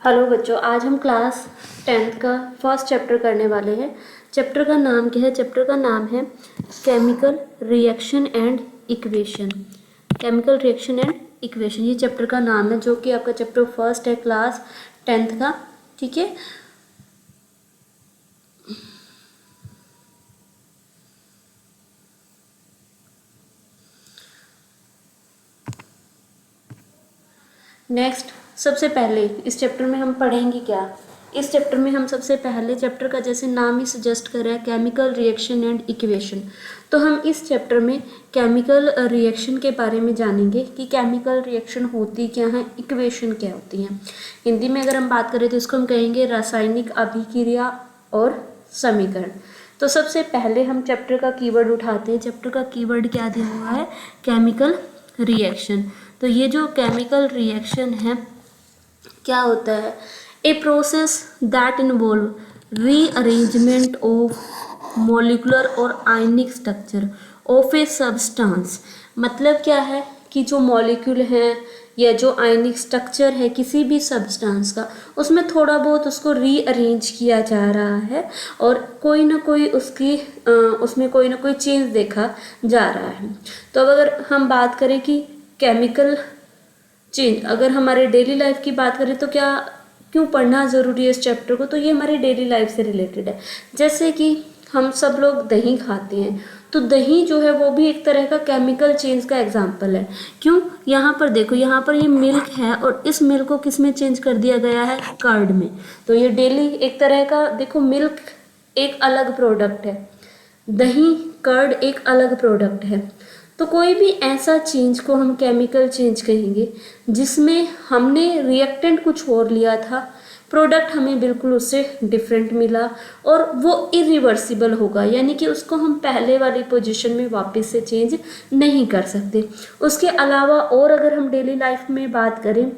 Hello बच्चों, आज हम क्लास 10th का फर्स्ट चैप्टर करने वाले हैं। चैप्टर का नाम क्या है? चैप्टर का नाम है chemical reaction and equation. Chemical reaction and equation, ये चैप्टर का नाम है, जो कि आपका चैप्टर फर्स्ट है क्लास 10th का। ठीक है, नेक्स्ट सबसे पहले इस चैप्टर में हम पढ़ेंगे क्या? इस चैप्टर में हम सबसे पहले, चैप्टर का जैसे नाम ही सजेस्ट कर रहा है, केमिकल रिएक्शन एंड इक्वेशन, तो हम इस चैप्टर में केमिकल रिएक्शन के बारे में जानेंगे कि केमिकल रिएक्शन होती क्या है, इक्वेशन क्या होती हैं। हिंदी में अगर हम बात करें तो इसको हम कहेंगे रासायनिक अभिक्रिया और समीकरण। तो सबसे पहले हम चैप्टर का कीवर्ड उठाते हैं। चैप्टर का कीवर्ड क्या दिया हुआ है? Chemical reaction. तो ये जो केमिकल रिएक्शन है क्या होता है? A process that involve rearrangement of molecular और आयनिक स्ट्रक्चर ऑफ ए सब्सटेंस। मतलब क्या है कि जो मॉलिक्यूल है या जो आयनिक स्ट्रक्चर है किसी भी सब्सटेंस का, उसमें थोड़ा बहुत उसको रीअरेंज किया जा रहा है और कोई ना कोई उसमें कोई ना कोई चेंज देखा जा रहा है। तो अगर हम बात करें कि केमिकल चेंज, अगर हमारे डेली लाइफ की बात करें तो क्यों पढ़ना ज़रूरी है इस चैप्टर को? तो ये हमारी डेली लाइफ से रिलेटेड है। जैसे कि हम सब लोग दही खाते हैं, तो दही जो है वो भी एक तरह का केमिकल चेंज का एग्जाम्पल है। क्यों? यहाँ पर देखो, यहाँ पर ये मिल्क है और इस मिल्क को किस में चेंज कर दिया गया है? कर्ड में। तो ये डेली एक तरह का, देखो, मिल्क एक अलग प्रोडक्ट है, दही कर्ड एक अलग प्रोडक्ट है। तो कोई भी ऐसा चेंज को हम केमिकल चेंज कहेंगे जिसमें हमने रिएक्टेंट कुछ और लिया था, प्रोडक्ट हमें बिल्कुल उससे डिफरेंट मिला और वो इरिवर्सिबल होगा, यानी कि उसको हम पहले वाली पोजीशन में वापस से चेंज नहीं कर सकते। उसके अलावा और अगर हम डेली लाइफ में बात करें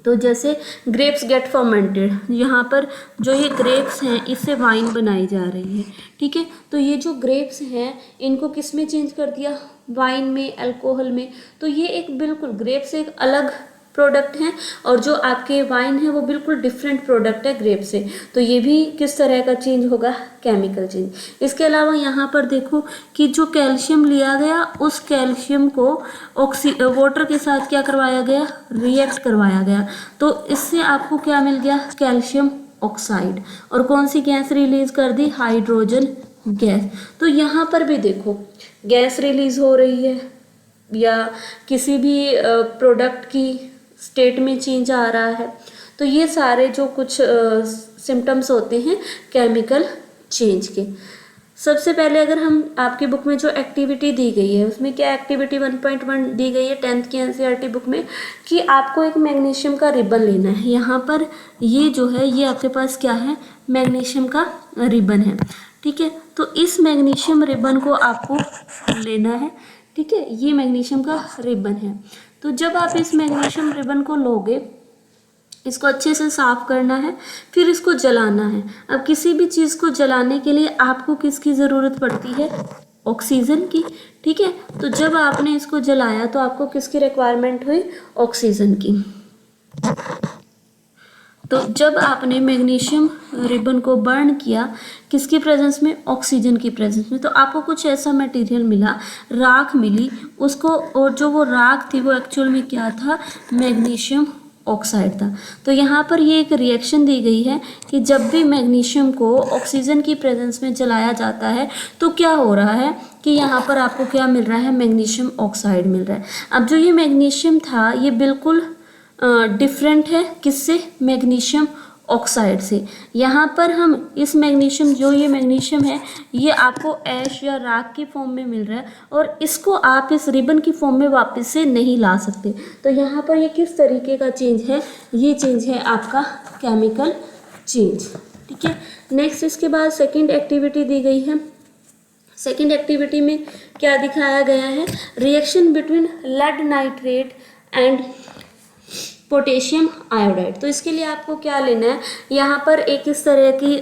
तो जैसे ग्रेप्स गेट फर्मेंटेड, यहाँ पर जो ये ग्रेप्स हैं इससे वाइन बनाई जा रही है। ठीक है, तो ये जो ग्रेप्स हैं इनको किस में चेंज कर दिया? वाइन में, अल्कोहल में। तो ये एक बिल्कुल, ग्रेप्स एक अलग प्रोडक्ट हैं और जो आपके वाइन है वो बिल्कुल डिफरेंट प्रोडक्ट है ग्रेप से। तो ये भी किस तरह का चेंज होगा? Chemical change. इसके अलावा यहाँ पर देखो कि जो कैल्शियम लिया गया, उस कैल्शियम को वाटर के साथ क्या करवाया गया? रिएक्ट करवाया गया। तो इससे आपको क्या मिल गया? Calcium oxide. और कौन सी गैस रिलीज कर दी? Hydrogen gas. तो यहाँ पर भी देखो, गैस रिलीज हो रही है या किसी भी प्रोडक्ट की स्टेट में चेंज आ रहा है। तो ये सारे जो कुछ सिम्टम्स होते हैं केमिकल चेंज के। सबसे पहले अगर हम, आपकी बुक में जो एक्टिविटी दी गई है उसमें क्या एक्टिविटी 1.1 दी गई है 10th की एनसीईआरटी बुक में, कि आपको एक मैग्नीशियम का रिबन लेना है। यहाँ पर ये जो है, ये आपके पास क्या है? मैग्नीशियम का रिबन है। ठीक है, तो इस मैग्नीशियम रिबन को आपको लेना है। ठीक है, ये मैग्नीशियम का रिबन है। तो जब आप इस मैग्नीशियम रिबन को लोगे, इसको अच्छे से साफ करना है, फिर इसको जलाना है। अब किसी भी चीज़ को जलाने के लिए आपको किसकी ज़रूरत पड़ती है? ऑक्सीजन की। ठीक है, तो जब आपने इसको जलाया तो आपको किसकी रिक्वायरमेंट हुई? ऑक्सीजन की। तो जब आपने मैग्नीशियम रिबन को बर्न किया, किसकी प्रेजेंस में? ऑक्सीजन की प्रेजेंस में, तो आपको कुछ ऐसा मटेरियल मिला, राख मिली उसको, और जो वो राख थी वो एक्चुअल में क्या था? मैग्नीशियम ऑक्साइड था। तो यहाँ पर ये एक रिएक्शन दी गई है कि जब भी मैग्नीशियम को ऑक्सीजन की प्रेजेंस में जलाया जाता है तो क्या हो रहा है कि यहाँ पर आपको क्या मिल रहा है? मैग्नीशियम ऑक्साइड मिल रहा है। अब जो ये मैग्नीशियम था ये बिल्कुल डिफरेंट है किससे? मैग्नीशियम ऑक्साइड से। यहाँ पर हम इस मैग्नीशियम, जो ये मैग्नीशियम है, ये आपको ऐश या राख की फॉर्म में मिल रहा है और इसको आप इस रिबन की फॉर्म में वापस से नहीं ला सकते। तो यहाँ पर ये किस तरीके का चेंज है? ये चेंज है आपका केमिकल चेंज। ठीक है, नेक्स्ट इसके बाद सेकेंड एक्टिविटी दी गई है। सेकेंड एक्टिविटी में क्या दिखाया गया है? Reaction between lead nitrate and potassium iodide. तो इसके लिए आपको क्या लेना है? यहाँ पर एक इस तरह की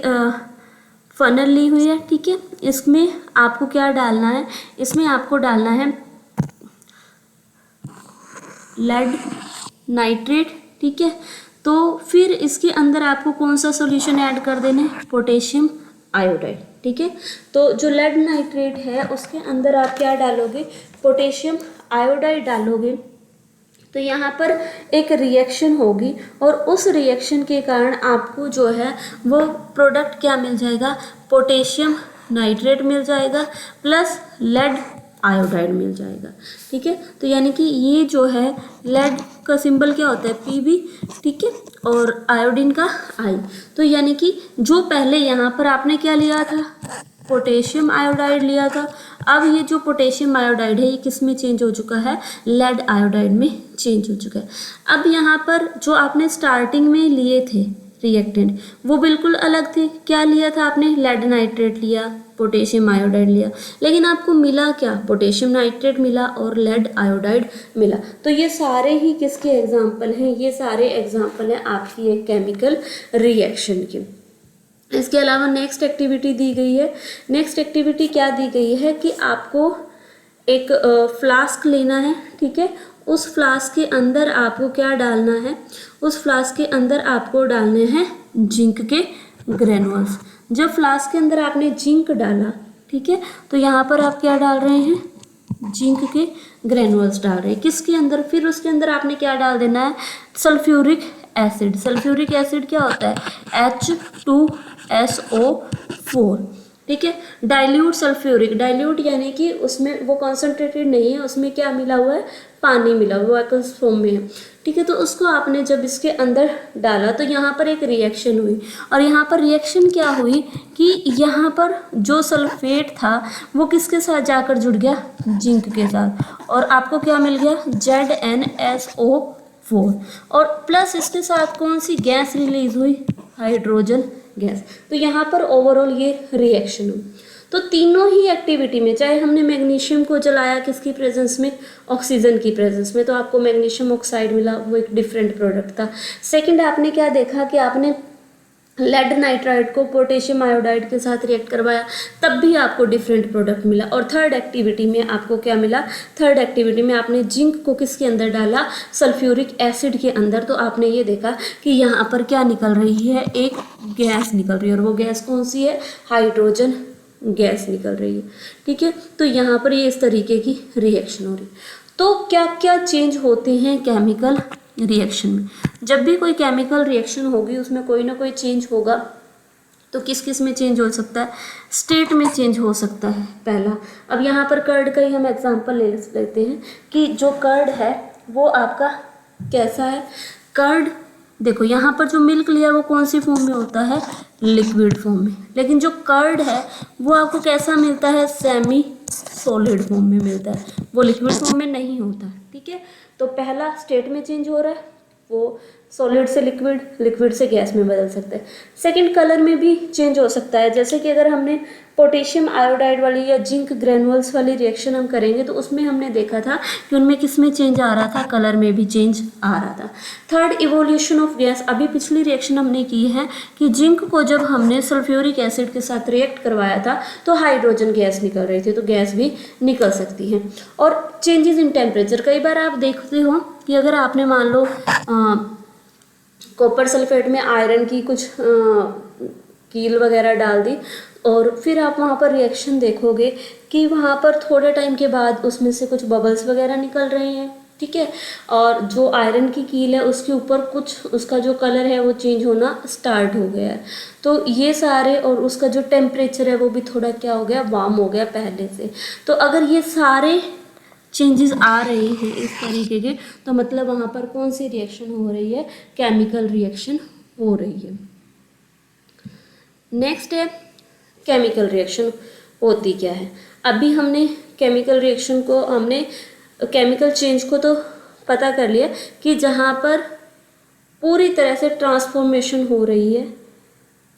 फनल ली हुई है। ठीक है, इसमें आपको क्या डालना है? इसमें आपको डालना है लेड नाइट्रेट। ठीक है, तो फिर इसके अंदर आपको कौन सा सॉल्यूशन ऐड कर देना है, पोटेशियम आयोडाइड। ठीक है, तो जो लेड नाइट्रेट है उसके अंदर आप क्या डालोगे, पोटेशियम आयोडाइड डालोगे। तो यहाँ पर एक रिएक्शन होगी और उस रिएक्शन के कारण आपको जो है वो प्रोडक्ट क्या मिल जाएगा, पोटेशियम नाइट्रेट मिल जाएगा प्लस लेड आयोडाइड मिल जाएगा। ठीक है, तो यानी कि ये जो है लेड का सिंबल क्या होता है, Pb। ठीक है, और आयोडीन का I। तो यानी कि जो पहले यहाँ पर आपने क्या लिया था, पोटेशियम आयोडाइड लिया था, अब ये जो पोटेशियम आयोडाइड है ये किस में चेंज हो चुका है, लेड आयोडाइड में चेंज हो चुका है। अब यहाँ पर जो आपने स्टार्टिंग में लिए थे रिएक्टेंट वो बिल्कुल अलग थे। क्या लिया था आपने, लेड नाइट्रेट लिया, पोटेशियम आयोडाइड लिया, लेकिन आपको मिला क्या, पोटेशियम नाइट्रेट मिला और लेड आयोडाइड मिला। तो ये सारे ही किसके एग्जाम्पल हैं, ये सारे एग्जाम्पल हैं आपकी एक केमिकल रिएक्शन के। इसके अलावा नेक्स्ट एक्टिविटी दी गई है। नेक्स्ट एक्टिविटी क्या दी गई है कि आपको एक फ्लास्क लेना है। ठीक है, उस फ्लास्क के अंदर आपको क्या डालना है, उस फ्लास्क के अंदर आपको डालने हैं जिंक के ग्रेनुअल्स। जब फ्लास्क के अंदर आपने जिंक डाला, ठीक है, तो यहाँ पर आप क्या डाल रहे हैं, जिंक के ग्रेनुअल्स डाल रहे हैं किसके अंदर, फिर उसके अंदर आपने क्या डाल देना है, सल्फ्यूरिक एसिड। सल्फ्यूरिक एसिड क्या होता है, H2SO4। ठीक है, डाइल्यूट सल्फ्यूरिक, डाइल्यूट यानी कि उसमें वो कॉन्सेंट्रेटेड नहीं है, उसमें क्या मिला हुआ है, पानी मिला हुआ है, एक्वस फॉर्म में है। ठीक है, तो उसको आपने जब इसके अंदर डाला तो यहाँ पर एक रिएक्शन हुई, और यहाँ पर रिएक्शन क्या हुई कि यहाँ पर जो सल्फेट था वो किसके साथ जाकर जुड़ गया, जिंक के साथ, और आपको क्या मिल गया, ZnSO4, और प्लस इसके साथ कौन सी गैस रिलीज हुई, हाइड्रोजन गैस। तो यहाँ पर ओवरऑल ये रिएक्शन हुई। तो तीनों ही एक्टिविटी में, चाहे हमने मैग्नीशियम को जलाया किसकी प्रेजेंस में, ऑक्सीजन की प्रेजेंस में, तो आपको मैग्नीशियम ऑक्साइड मिला, वो एक डिफरेंट प्रोडक्ट था। सेकंड आपने क्या देखा कि आपने लेड नाइट्राइड को पोटेशियम आयोडाइड के साथ रिएक्ट करवाया, तब भी आपको डिफरेंट प्रोडक्ट मिला। और थर्ड एक्टिविटी में आपको क्या मिला, थर्ड एक्टिविटी में आपने जिंक को किसके अंदर डाला, सल्फ्यूरिक एसिड के अंदर, तो आपने ये देखा कि यहाँ पर क्या निकल रही है, एक गैस निकल रही है, और वो गैस कौन सी है, हाइड्रोजन गैस निकल रही है। ठीक है, तो यहाँ पर ये इस तरीके की रिएक्शन हो रही है। तो क्या क्या चेंज होते हैं केमिकल रिएक्शन में, जब भी कोई केमिकल रिएक्शन होगी उसमें कोई ना कोई चेंज होगा। तो किस किस में चेंज हो सकता है, स्टेट में चेंज हो सकता है पहला। अब यहाँ पर कर्ड का ही हम एग्जांपल ले लेते हैं कि जो कर्ड है वो आपका कैसा है, कर्ड देखो यहाँ पर जो मिल्क लिया वो कौन सी फॉर्म में होता है, लिक्विड फॉर्म में, लेकिन जो कर्ड है वो आपको कैसा मिलता है, सेमी सॉलिड फॉर्म में मिलता है, वो लिक्विड फॉर्म में नहीं होता। ठीक है, तो पहला स्टेट में चेंज हो रहा है, वो सॉलिड से लिक्विड, लिक्विड से गैस में बदल सकता है। सेकंड, कलर में भी चेंज हो सकता है, जैसे कि अगर हमने पोटेशियम आयोडाइड वाली या जिंक ग्रेनुअल्स वाली रिएक्शन हम करेंगे तो उसमें हमने देखा था कि उनमें किस में चेंज आ रहा था, कलर में भी चेंज आ रहा था। Third, evolution of gas. अभी पिछली रिएक्शन हमने की है कि जिंक को जब हमने सल्फ्यूरिक एसिड के साथ रिएक्ट करवाया था तो हाइड्रोजन गैस निकल रही थी, तो गैस भी निकल सकती है। और चेंजेस इन टेम्परेचर, कई बार आप देखते हो कि अगर आपने मान लो कॉपर सल्फेट में आयरन की कुछ कील वगैरह डाल दी, और फिर आप वहाँ पर रिएक्शन देखोगे कि वहाँ पर थोड़े टाइम के बाद उसमें से कुछ बबल्स वगैरह निकल रहे हैं। ठीक है, और जो आयरन की कील है उसके ऊपर कुछ उसका जो कलर है वो चेंज होना स्टार्ट हो गया है। तो ये सारे, और उसका जो टेम्परेचर है वो भी थोड़ा क्या हो गया, वार्म हो गया पहले से। तो अगर ये सारे चेंजेस आ रहे हैं इस तरीके के, तो मतलब वहाँ पर कौन सी रिएक्शन हो रही है, केमिकल रिएक्शन हो रही है। नेक्स्ट है केमिकल रिएक्शन होती क्या है। अभी हमने केमिकल रिएक्शन को, हमने केमिकल चेंज को तो पता कर लिया कि जहाँ पर पूरी तरह से ट्रांसफॉर्मेशन हो रही है।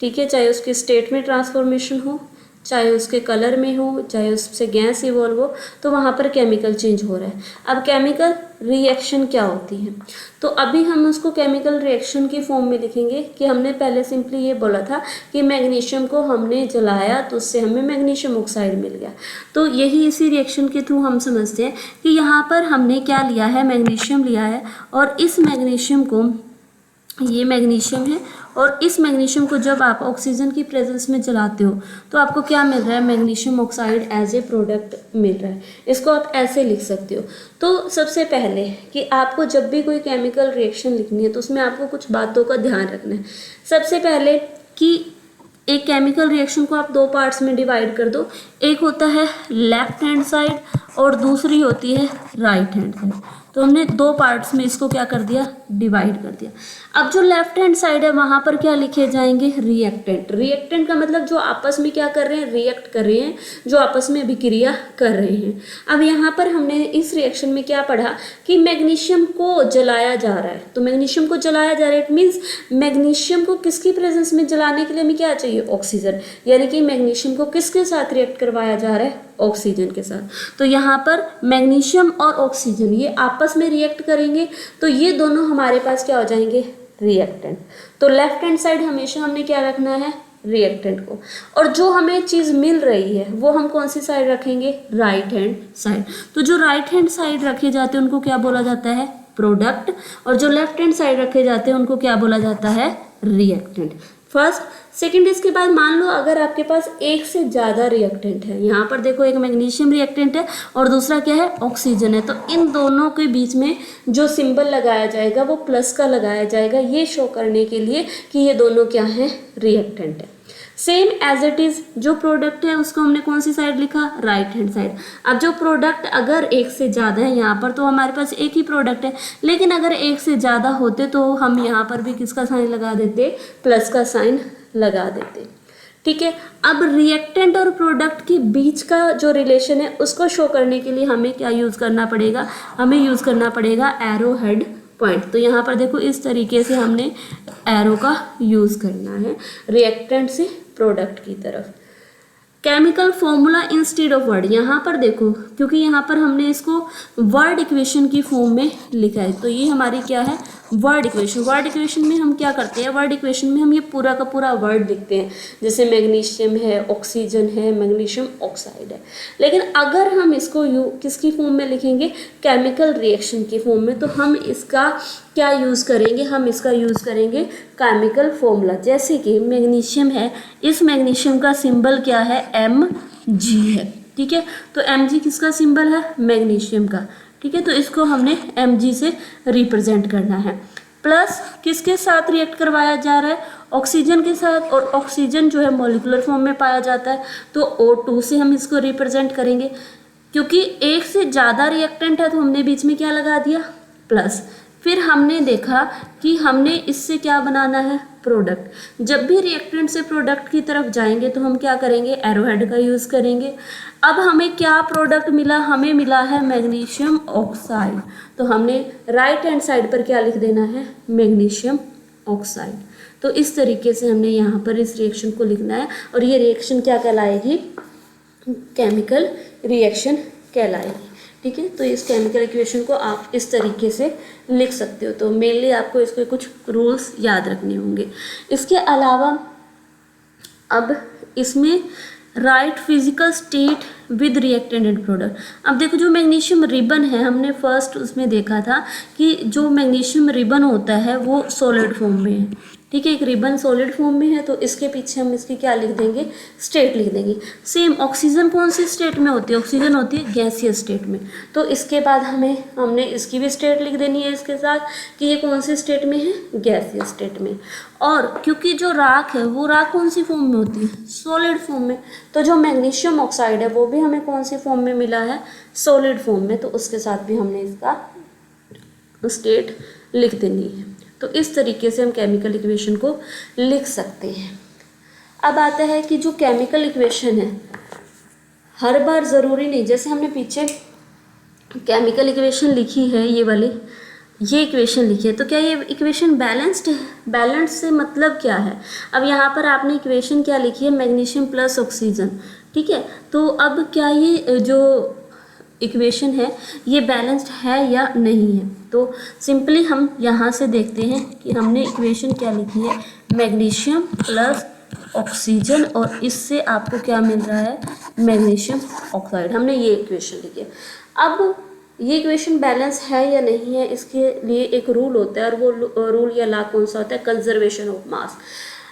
ठीक है, चाहे उसके स्टेट में ट्रांसफॉर्मेशन हो, चाहे उसके कलर में हो, चाहे उससे गैस इवॉल्व हो, तो वहाँ पर केमिकल चेंज हो रहा है। अब केमिकल रिएक्शन क्या होती है, तो अभी हम उसको केमिकल रिएक्शन की फॉर्म में लिखेंगे कि हमने पहले सिंपली ये बोला था कि मैग्नीशियम को हमने जलाया तो उससे हमें मैग्नीशियम ऑक्साइड मिल गया। तो यही इसी रिएक्शन के थ्रू हम समझते हैं कि यहाँ पर हमने क्या लिया है, मैग्नीशियम लिया है, और इस मैग्नीशियम को ये मैग्नीशियम है, और इस मैग्नीशियम को जब आप ऑक्सीजन की प्रेजेंस में जलाते हो तो आपको क्या मिल रहा है, magnesium oxide as a product मिल रहा है। इसको आप ऐसे लिख सकते हो। तो सबसे पहले कि आपको जब भी कोई केमिकल रिएक्शन लिखनी है तो उसमें आपको कुछ बातों का ध्यान रखना है। सबसे पहले कि एक केमिकल रिएक्शन को आप दो पार्ट्स में डिवाइड कर दो, एक होता है लेफ्ट हैंड साइड और दूसरी होती है राइट हैंड साइड। तो हमने दो पार्ट्स में इसको क्या कर दिया, डिवाइड कर दिया। अब जो लेफ्ट हैंड साइड है वहाँ पर क्या लिखे जाएंगे, रिएक्टेंट। रिएक्टेंट का मतलब जो आपस में क्या कर रहे हैं, रिएक्ट कर रहे हैं, जो आपस में अभिक्रिया कर रहे हैं। अब यहाँ पर हमने इस रिएक्शन में क्या पढ़ा कि मैग्नीशियम को जलाया जा रहा है। तो मैग्नीशियम को जलाया जा रहा है, इट मीन्स मैग्नीशियम को किसकी प्रेजेंस में जलाने के लिए हमें क्या चाहिए, ऑक्सीजन। यानी कि मैग्नीशियम को किसके साथ रिएक्ट करवाया जा रहा है, ऑक्सीजन के साथ। तो यहाँ पर मैग्नीशियम और ऑक्सीजन ये आपस में रिएक्ट करेंगे, तो ये दोनों हमारे पास क्या हो जाएंगे, रिएक्टेंट। तो लेफ्ट हैंड साइड हमेशा हमने क्या रखना है, रिएक्टेंट को। और जो हमें चीज़ मिल रही है वो हम कौन सी साइड रखेंगे, राइट हैंड साइड। तो जो राइट हैंड साइड रखे जाते हैं उनको क्या बोला जाता है, प्रोडक्ट, और जो लेफ्ट हैंड साइड रखे जाते हैं उनको क्या बोला जाता है, रिएक्टेंट। फर्स्ट। सेकंड, इसके बाद मान लो अगर आपके पास एक से ज़्यादा रिएक्टेंट है, यहाँ पर देखो एक मैग्नीशियम रिएक्टेंट है और दूसरा क्या है, ऑक्सीजन है, तो इन दोनों के बीच में जो सिंबल लगाया जाएगा वो प्लस का लगाया जाएगा, ये शो करने के लिए कि ये दोनों क्या है, रिएक्टेंट है। सेम एज इट इज जो प्रोडक्ट है उसको हमने कौन सी साइड लिखा, राइट हैंड साइड। अब जो प्रोडक्ट अगर एक से ज़्यादा है, यहाँ पर तो हमारे पास एक ही प्रोडक्ट है, लेकिन अगर एक से ज़्यादा होते तो हम यहाँ पर भी किसका साइन लगा देते, प्लस का साइन लगा देते। ठीक है। अब रिएक्टेंट और प्रोडक्ट के बीच का जो रिलेशन है उसको शो करने के लिए हमें क्या यूज़ करना पड़ेगा, हमें यूज़ करना पड़ेगा एरो हेड पॉइंट। तो यहाँ पर देखो इस तरीके से हमने एरो का यूज़ करना है रिएक्टेंट से प्रोडक्ट की तरफ। Chemical formula instead of word, यहाँ पर देखो क्योंकि यहाँ पर हमने इसको वर्ड इक्वेशन की फॉर्म में लिखा है, तो ये हमारी क्या है, वर्ड इक्वेशन। वर्ड इक्वेशन में हम क्या करते हैं, वर्ड इक्वेशन में हम ये पूरा का पूरा वर्ड लिखते हैं, जैसे मैग्नीशियम है, ऑक्सीजन है, मैग्नीशियम ऑक्साइड है। लेकिन अगर हम इसको किसकी फॉर्म में लिखेंगे, केमिकल रिएक्शन की फॉर्म में, तो हम इसका क्या यूज़ करेंगे, हम इसका यूज़ करेंगे केमिकल फॉर्मूला। जैसे कि मैग्नीशियम है, इस मैग्नीशियम का सिंबल क्या है, Mg है। ठीक है, तो Mg किसका सिंबल है, मैग्नीशियम का। ठीक है, तो इसको हमने Mg से रिप्रेजेंट करना है। प्लस किसके साथ रिएक्ट करवाया जा रहा है, ऑक्सीजन के साथ, और ऑक्सीजन जो है मॉलिक्यूलर फॉर्म में पाया जाता है, तो O2 से हम इसको रिप्रेजेंट करेंगे। क्योंकि एक से ज़्यादा रिएक्टेंट है तो हमने बीच में क्या लगा दिया, प्लस। फिर हमने देखा कि हमने इससे क्या बनाना है, प्रोडक्ट। जब भी रिएक्टेंट से प्रोडक्ट की तरफ जाएंगे तो हम क्या करेंगे, एरोहेड का यूज़ करेंगे। अब हमें क्या प्रोडक्ट मिला, हमें मिला है मैग्नीशियम ऑक्साइड, तो हमने राइट हैंड साइड पर क्या लिख देना है, मैग्नीशियम ऑक्साइड। तो इस तरीके से हमने यहाँ पर इस रिएक्शन को लिखना है, और ये रिएक्शन क्या कहलाएगी, केमिकल रिएक्शन कहलाएगी। ठीक है, तो इस केमिकल इक्वेशन को आप इस तरीके से लिख सकते हो। तो मेनली आपको इसके कुछ रूल्स याद रखने होंगे। इसके अलावा अब इसमें right physical state with reactant and product. अब देखो जो मैग्नीशियम रिबन है, हमने फर्स्ट उसमें देखा था कि जो मैग्नीशियम रिबन होता है वो सॉलिड फॉर्म में है। ठीक है, एक रिबन सॉलिड फॉर्म में है, तो इसके पीछे हम इसकी क्या लिख देंगे, स्टेट लिख देंगे। सेम ऑक्सीजन कौन सी स्टेट में होती है, ऑक्सीजन होती है गैसियस स्टेट में, तो इसके बाद हमने इसकी भी स्टेट लिख देनी है इसके साथ कि ये कौन सी स्टेट में है, गैसियस स्टेट में। और क्योंकि जो राख है वो राख कौन सी फॉर्म में होती है, सॉलिड फॉर्म में, तो जो मैग्नीशियम ऑक्साइड है वो भी हमें कौन सी फॉर्म में मिला है, सॉलिड फॉर्म में, तो उसके साथ भी हमने इसका स्टेट लिख देनी है। तो इस तरीके से हम केमिकल इक्वेशन को लिख सकते हैं। अब आता है कि जो केमिकल इक्वेशन है हर बार ज़रूरी नहीं, जैसे हमने पीछे केमिकल इक्वेशन लिखी है, ये वाली ये इक्वेशन लिखी है, तो क्या ये इक्वेशन बैलेंस्ड है, बैलेंस से मतलब क्या है। अब यहाँ पर आपने इक्वेशन क्या लिखी है, मैग्नीशियम प्लस ऑक्सीजन। ठीक है, तो अब क्या ये जो इक्वेशन है ये बैलेंस्ड है या नहीं है, तो सिंपली हम यहाँ से देखते हैं कि हमने इक्वेशन क्या लिखी है, मैग्नीशियम प्लस ऑक्सीजन, और इससे आपको क्या मिल रहा है, मैग्नीशियम ऑक्साइड। हमने ये इक्वेशन लिखी है। अब ये इक्वेशन बैलेंस है या नहीं है, इसके लिए एक रूल होता है, और वो रूल या लॉ कौन सा होता है, conservation of mass.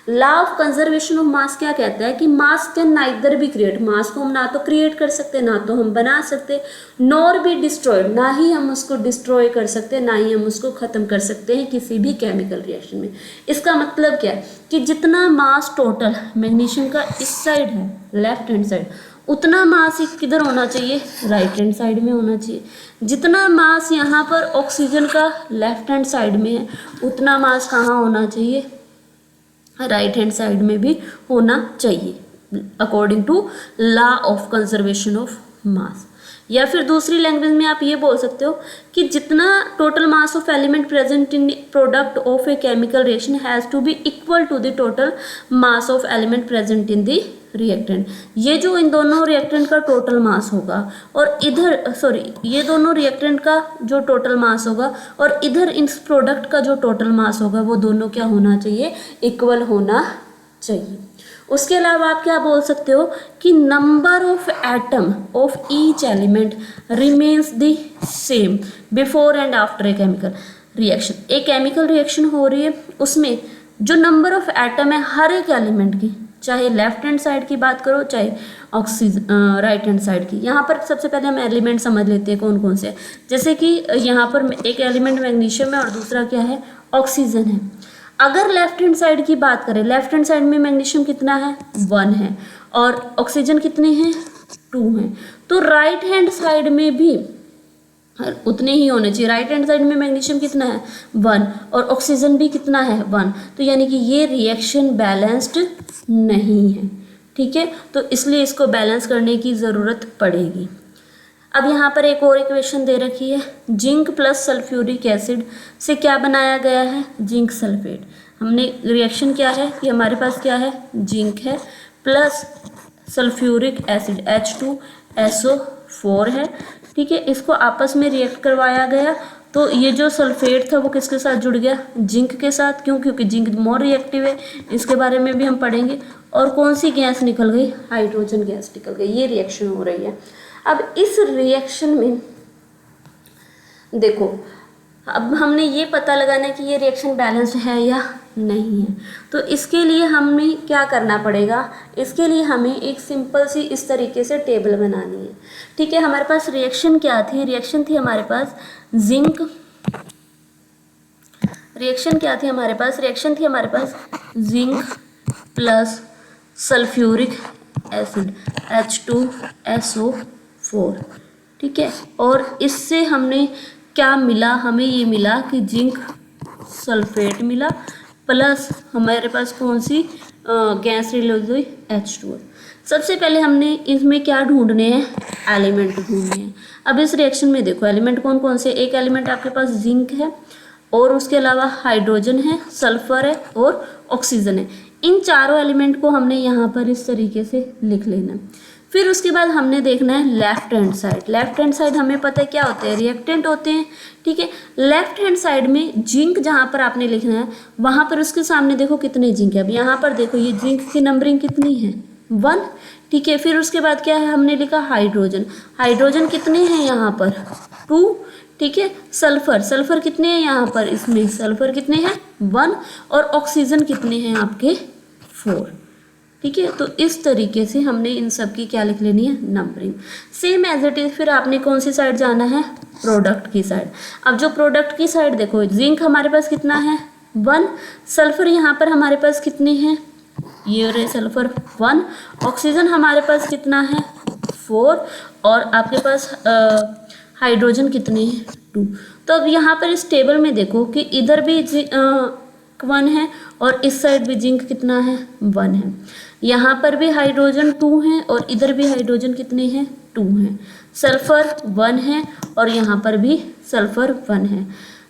Law of conservation of mass क्या कहता है कि mass can neither be create, mass को हम ना तो क्रिएट कर सकते, ना तो हम बना सकते, नॉर बी डिस्ट्रॉयड, ना ही हम उसको डिस्ट्रॉय कर सकते, ना ही हम उसको खत्म कर सकते हैं किसी भी केमिकल रिएक्शन में। इसका मतलब क्या है कि जितना मास टोटल मैग्नीशियम का इस साइड है, लेफ्ट हैंड साइड, उतना मास किधर होना चाहिए, राइट हैंड साइड में होना चाहिए। जितना मास यहाँ पर ऑक्सीजन का लेफ्ट हैंड साइड में है, उतना मास कहाँ होना चाहिए, राइट हैंड साइड में भी होना चाहिए, according to law of conservation of mass. या फिर दूसरी लैंग्वेज में आप ये बोल सकते हो कि जितना total mass of element present in product of a chemical reaction has to be equal to the total mass of element present in the reactant. ये जो इन दोनों रिएक्टेंट का टोटल मास होगा और इधर ये दोनों रिएक्टेंट का जो टोटल मास होगा और इधर इस प्रोडक्ट का जो टोटल मास होगा, वो दोनों क्या होना चाहिए, इक्वल होना चाहिए। उसके अलावा आप क्या बोल सकते हो कि number of atom of each element remains the same before and after a chemical reaction. एक केमिकल रिएक्शन हो रही है, उसमें जो नंबर ऑफ एटम है हर एक एलिमेंट की, चाहे लेफ्ट हैंड साइड की बात करो चाहे राइट हैंड साइड की। यहाँ पर सबसे पहले हम एलिमेंट समझ लेते हैं कौन कौन से, जैसे कि यहाँ पर एक एलिमेंट मैग्नीशियम है और दूसरा क्या है, ऑक्सीजन है। अगर लेफ्ट हैंड साइड की बात करें, लेफ्ट हैंड साइड में मैग्नीशियम कितना है, 1 है, और ऑक्सीजन कितने हैं, 2 हैं। तो राइट हैंड साइड में भी उतने ही होने चाहिए। राइट हैंड साइड में मैग्नीशियम कितना है, 1, और ऑक्सीजन भी कितना है, 1। तो यानी कि ये रिएक्शन बैलेंस्ड नहीं है, ठीक है। तो इसलिए इसको बैलेंस करने की ज़रूरत पड़ेगी। अब यहाँ पर एक और इक्वेशन दे रखी है, जिंक प्लस सल्फ्यूरिक एसिड से क्या बनाया गया है, जिंक सल्फेट। हमने रिएक्शन क्या है कि हमारे पास क्या है, जिंक है प्लस सल्फ्यूरिक एसिड H2SO4 है, ठीक है। इसको आपस में रिएक्ट करवाया गया, तो ये जो सल्फेट था वो किसके साथ जुड़ गया, जिंक के साथ। क्यों, क्योंकि जिंक मोर रिएक्टिव है, इसके बारे में भी हम पढ़ेंगे। और कौन सी गैस निकल गई, हाइड्रोजन गैस निकल गई। ये रिएक्शन हो रही है। अब इस रिएक्शन में देखो, अब हमने ये पता लगाना है कि ये रिएक्शन बैलेंस्ड है या नहीं है। तो इसके लिए हमें क्या करना पड़ेगा, इसके लिए हमें एक सिंपल सी इस तरीके से टेबल बनानी है, ठीक है। हमारे पास रिएक्शन क्या थी, रिएक्शन थी हमारे पास जिंक, रिएक्शन क्या थी हमारे पास, रिएक्शन थी हमारे पास zinc plus sulphuric acid H2SO4, ठीक है। और इससे हमने क्या मिला, हमें ये मिला कि जिंक सल्फेट मिला, प्लस हमारे पास कौन सी गैस रिलीज हुई, H2O। सबसे पहले हमने इसमें क्या ढूंढने हैं, एलिमेंट ढूंढने हैं। अब इस रिएक्शन में देखो एलिमेंट कौन कौन से, एक एलिमेंट आपके पास जिंक है और उसके अलावा हाइड्रोजन है, सल्फर है और ऑक्सीजन है। इन चारों एलिमेंट को हमने यहाँ पर इस तरीके से लिख लेना। फिर उसके बाद हमने देखना है left hand side. Left hand side हमें पता है क्या होते हैं, रिएक्टेंट होते हैं, ठीक है। लेफ्ट हैंड साइड में जिंक जहाँ पर आपने लिखना है, वहाँ पर उसके सामने देखो कितने जिंक है। अब यहाँ पर देखो ये जिंक की नंबरिंग कितनी है, 1, ठीक है। फिर उसके बाद क्या है, हमने लिखा हाइड्रोजन, हाइड्रोजन कितने हैं यहाँ पर, 2, ठीक है। सल्फर, सल्फर कितने हैं यहाँ पर, इसमें सल्फर कितने हैं, 1, और ऑक्सीजन कितने हैं आपके, 4, ठीक है। तो इस तरीके से हमने इन सब की क्या लिख लेनी है, numbering, same as it is. फिर आपने कौन सी साइड जाना है, प्रोडक्ट की साइड। अब जो प्रोडक्ट की साइड देखो, जिंक हमारे पास कितना है, 1, सल्फर यहाँ पर हमारे पास कितने हैं, ये रहे सल्फर 1, ऑक्सीजन हमारे पास कितना है, 4, और आपके पास हाइड्रोजन कितने हैं, 2। तो अब यहाँ पर इस टेबल में देखो कि इधर भी 1 है और इस साइड भी जिंक कितना है, 1 है। यहाँ पर भी हाइड्रोजन 2 हैं और इधर भी हाइड्रोजन कितने हैं, 2 हैं। सल्फर 1 है और यहाँ पर भी सल्फर 1 है।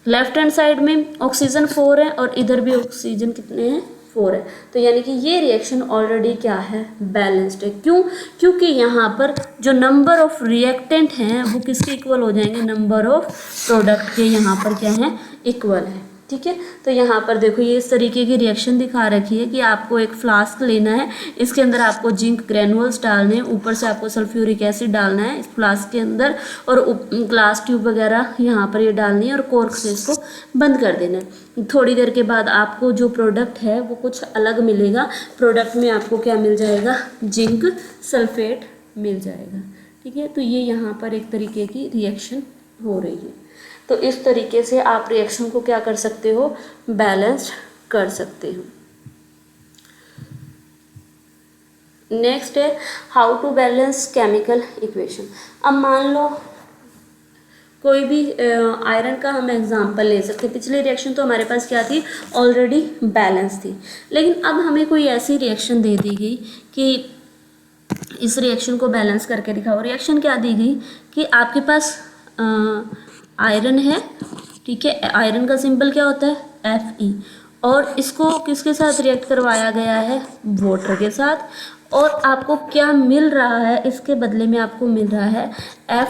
लेफ्ट हैंड साइड में ऑक्सीजन 4 है और इधर भी ऑक्सीजन कितने हैं, 4 है। तो यानी कि ये रिएक्शन ऑलरेडी क्या है, बैलेंस्ड है। क्यों, क्योंकि यहाँ पर जो नंबर ऑफ रिएक्टेंट हैं वो किसके इक्वल हो जाएंगे, नंबर ऑफ प्रोडक्ट के यहाँ पर क्या है, इक्वल है। ठीक है। तो यहाँ पर देखो ये इस तरीके की रिएक्शन दिखा रखी है कि आपको एक फ्लास्क लेना है, इसके अंदर आपको जिंक ग्रेनुअल्स डालने हैं, ऊपर से आपको सल्फ्यूरिक एसिड डालना है इस फ्लास्क के अंदर, और ग्लास ट्यूब वगैरह यहाँ पर ये डालनी है और कॉर्क से इसको बंद कर देना है। थोड़ी देर के बाद आपको जो प्रोडक्ट है वो कुछ अलग मिलेगा। प्रोडक्ट में आपको क्या मिल जाएगा, जिंक सल्फेट मिल जाएगा। ठीक है, तो ये यहाँ पर एक तरीके की रिएक्शन हो रही है। तो इस तरीके से आप रिएक्शन को क्या कर सकते हो, बैलेंस कर सकते हो। नेक्स्ट है how to balance chemical equation. अब मान लो कोई भी आयरन का हम एग्जांपल ले सकते हैं। पिछली रिएक्शन तो हमारे पास क्या थी, ऑलरेडी बैलेंस थी, लेकिन अब हमें कोई ऐसी रिएक्शन दे दी गई कि इस रिएक्शन को बैलेंस करके दिखाओ। रिएक्शन क्या दी गई कि आपके पास आयरन है, ठीक है, आयरन का सिंबल क्या होता है, Fe, और इसको किसके साथ रिएक्ट करवाया गया है, वाटर के साथ, और आपको क्या मिल रहा है, इसके बदले में आपको मिल रहा है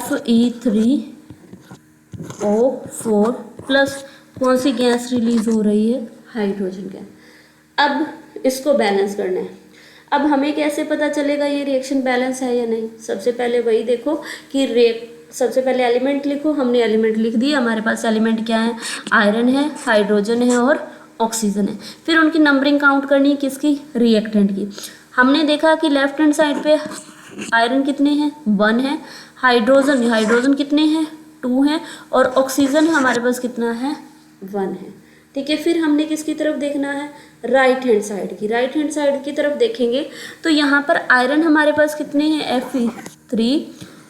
Fe3O4 प्लस कौन सी गैस रिलीज हो रही है, हाइड्रोजन गैस। अब इसको बैलेंस करना है। अब हमें कैसे पता चलेगा ये रिएक्शन बैलेंस है या नहीं। सबसे पहले वही देखो कि सबसे पहले एलिमेंट लिखो। हमने एलिमेंट लिख दिए, हमारे पास एलिमेंट क्या है, आयरन है, हाइड्रोजन है और ऑक्सीजन है। फिर उनकी नंबरिंग काउंट करनी है, किसकी, रिएक्टेंट की। हमने देखा कि लेफ्ट हैंड साइड पे आयरन कितने हैं, 1 है, हाइड्रोजन कितने हैं, 2 हैं, और ऑक्सीजन हमारे पास कितना है, 1 है। ठीक है, फिर हमने किसकी तरफ देखना है, राइट हैंड साइड की। राइट हैंड साइड की तरफ देखेंगे तो यहाँ पर आयरन हमारे पास कितने हैं, Fe3,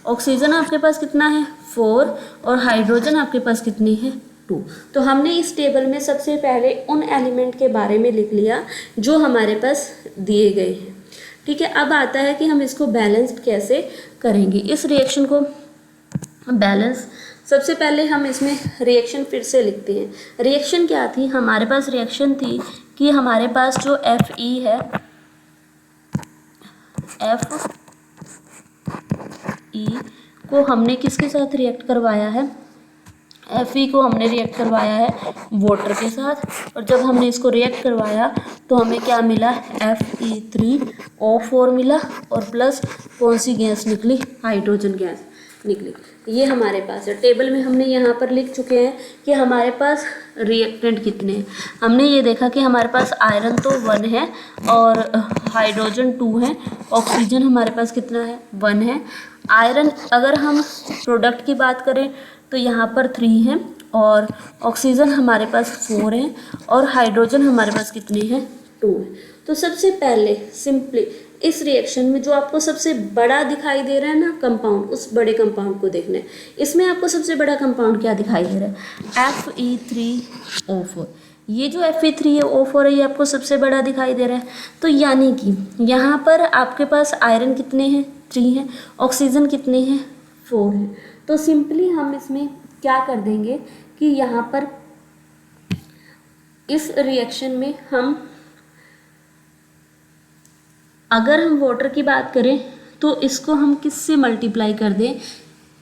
ऑक्सीजन आपके पास कितना है, 4, और हाइड्रोजन आपके पास कितनी है, 2। तो हमने इस टेबल में सबसे पहले उन एलिमेंट के बारे में लिख लिया जो हमारे पास दिए गए हैं। ठीक है, अब आता है कि हम इसको बैलेंस्ड कैसे करेंगे। इस रिएक्शन को बैलेंस, सबसे पहले हम इसमें रिएक्शन फिर से लिखते हैं। रिएक्शन क्या थी, हमारे पास रिएक्शन थी कि हमारे पास जो Fe है, Fe को हमने किसके साथ रिएक्ट करवाया है, Fe को हमने रिएक्ट करवाया है वाटर के साथ, और जब हमने इसको रिएक्ट करवाया तो हमें क्या मिला, Fe3O4 मिला, और प्लस कौन सी गैस निकली, हाइड्रोजन गैस निकली। ये हमारे पास है। टेबल में हमने यहाँ पर लिख चुके हैं कि हमारे पास रिएक्टेंट कितने हैं। हमने ये देखा कि हमारे पास आयरन तो 1 है और हाइड्रोजन 2 है, ऑक्सीजन हमारे पास कितना है, 1 है। आयरन अगर हम प्रोडक्ट की बात करें तो यहाँ पर 3 है, और ऑक्सीजन हमारे पास 4 है, और हाइड्रोजन हमारे पास कितने हैं, 2 है। तो सबसे पहले सिंपली इस रिएक्शन में जो आपको सबसे बड़ा दिखाई दे रहा है ना कंपाउंड, उस बड़े कंपाउंड को देखना है। इसमें आपको सबसे बड़ा कंपाउंड क्या दिखाई दे रहा है, Fe3O4। ये जो Fe3O4 है ये आपको सबसे बड़ा दिखाई दे रहा है। तो यानी कि यहाँ पर आपके पास आयरन कितने हैं, 3 हैं, ऑक्सीजन कितने हैं, 4 हैं। तो सिंपली हम इसमें क्या कर देंगे कि यहाँ पर इस रिएक्शन में हम, अगर हम वाटर की बात करें तो इसको हम किससे मल्टीप्लाई कर दें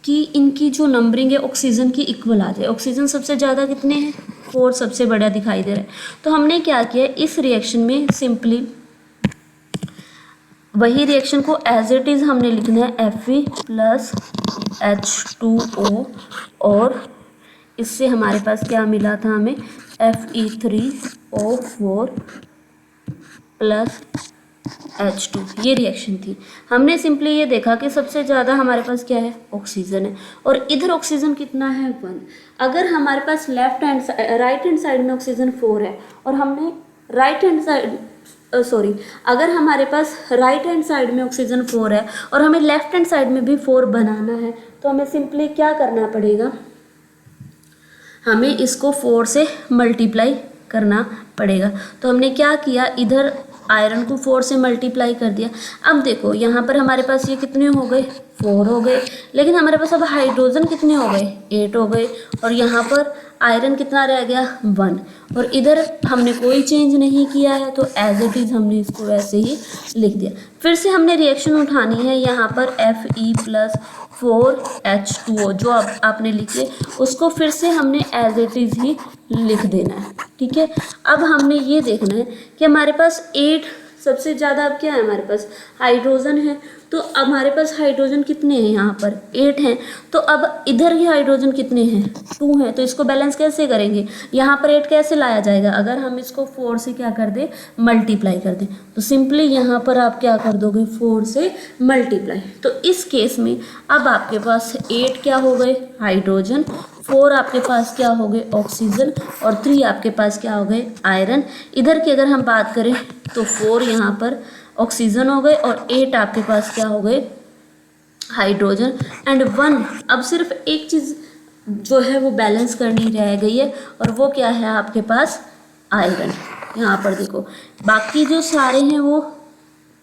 कि इनकी जो नंबरिंग है ऑक्सीजन की इक्वल आ जाए। ऑक्सीजन सबसे ज़्यादा कितने हैं, 4 सबसे बड़ा दिखाई दे रहा है। तो हमने क्या किया, इस रिएक्शन में सिंपली वही रिएक्शन को एज इट इज़ हमने लिखना है Fe प्लस H2O, और इससे हमारे पास क्या मिला था हमें, Fe3O4 प्लस H2। ये रिएक्शन थी। हमने सिंपली ये देखा कि सबसे ज़्यादा हमारे पास क्या है, ऑक्सीजन है, और इधर ऑक्सीजन कितना है, 1। अगर हमारे पास राइट हैंड साइड में ऑक्सीजन 4 है और हमने अगर हमारे पास राइट हैंड साइड में ऑक्सीजन 4 है और हमें लेफ्ट हैंड साइड में भी 4 बनाना है, तो हमें सिंपली क्या करना पड़ेगा, हमें इसको 4 से मल्टीप्लाई करना पड़ेगा। तो हमने क्या किया, इधर आयरन को 4 से मल्टीप्लाई कर दिया। अब देखो यहाँ पर हमारे पास ये कितने हो गए, 4 हो गए, लेकिन हमारे पास अब हाइड्रोजन कितने हो गए, 8 हो गए, और यहाँ पर आयरन कितना रह गया, 1, और इधर हमने कोई चेंज नहीं किया है, तो एज इट इज़ हमने इसको वैसे ही लिख दिया। फिर से हमने रिएक्शन उठानी है, यहाँ पर Fe प्लस 4H2O जो आपने लिखे उसको फिर से हमने एज इट इज़ ही लिख देना है, ठीक है। अब हमने ये देखना है कि हमारे पास 8 सबसे ज़्यादा अब क्या है, हमारे पास हाइड्रोजन है। तो अब हमारे पास हाइड्रोजन कितने हैं, यहाँ पर 8 हैं। तो अब इधर के हाइड्रोजन कितने हैं, 2 हैं। तो इसको बैलेंस कैसे करेंगे, यहाँ पर 8 कैसे लाया जाएगा, अगर हम इसको 4 से क्या कर दें, मल्टीप्लाई कर दें। तो सिंपली यहाँ पर आप क्या कर दोगे, 4 से मल्टीप्लाई। तो इस केस में अब आपके पास 8 क्या हो गए, हाइड्रोजन, 4 आपके पास क्या हो गए, ऑक्सीजन, और 3 आपके पास क्या हो गए, आयरन। इधर की अगर हम बात करें तो 4 यहाँ पर ऑक्सीजन हो गए और 8 आपके पास क्या हो गए, हाइड्रोजन एंड 1। अब सिर्फ एक चीज़ जो है वो बैलेंस करनी रह गई है, और वो क्या है आपके पास, आयरन। यहाँ पर देखो बाकी जो सारे हैं वो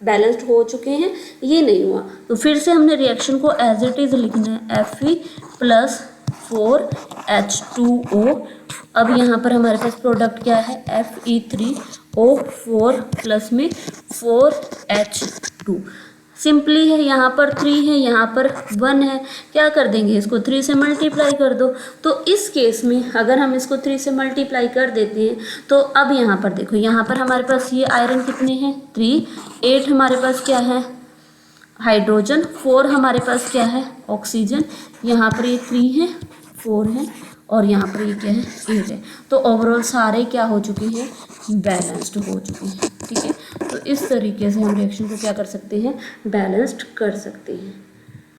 बैलेंस्ड हो चुके हैं, ये नहीं हुआ। तो फिर से हमने रिएक्शन को एज इट इज़ लिखना है, Fe+4H2O। अब यहाँ पर हमारे पास प्रोडक्ट क्या है, Fe3O4 प्लस में 4H2। सिंपली है, यहाँ पर 3 है, यहाँ पर 1 है। क्या कर देंगे, इसको 3 से मल्टीप्लाई कर दो। तो इस केस में अगर हम इसको 3 से मल्टीप्लाई कर देते हैं तो अब यहाँ पर देखो, यहाँ पर हमारे पास ये आयरन कितने हैं, 3, 8 हमारे पास क्या है, हाइड्रोजन, 4 हमारे पास क्या है, ऑक्सीजन। यहाँ पर ये 3 है, 4 है, और यहाँ पर ये क्या है, 8 है। तो ओवरऑल सारे क्या हो चुके हैं, बैलेंस्ड हो चुके हैं, ठीक है। तो इस तरीके से हम रिएक्शन को क्या कर सकते हैं, बैलेंस्ड कर सकते हैं।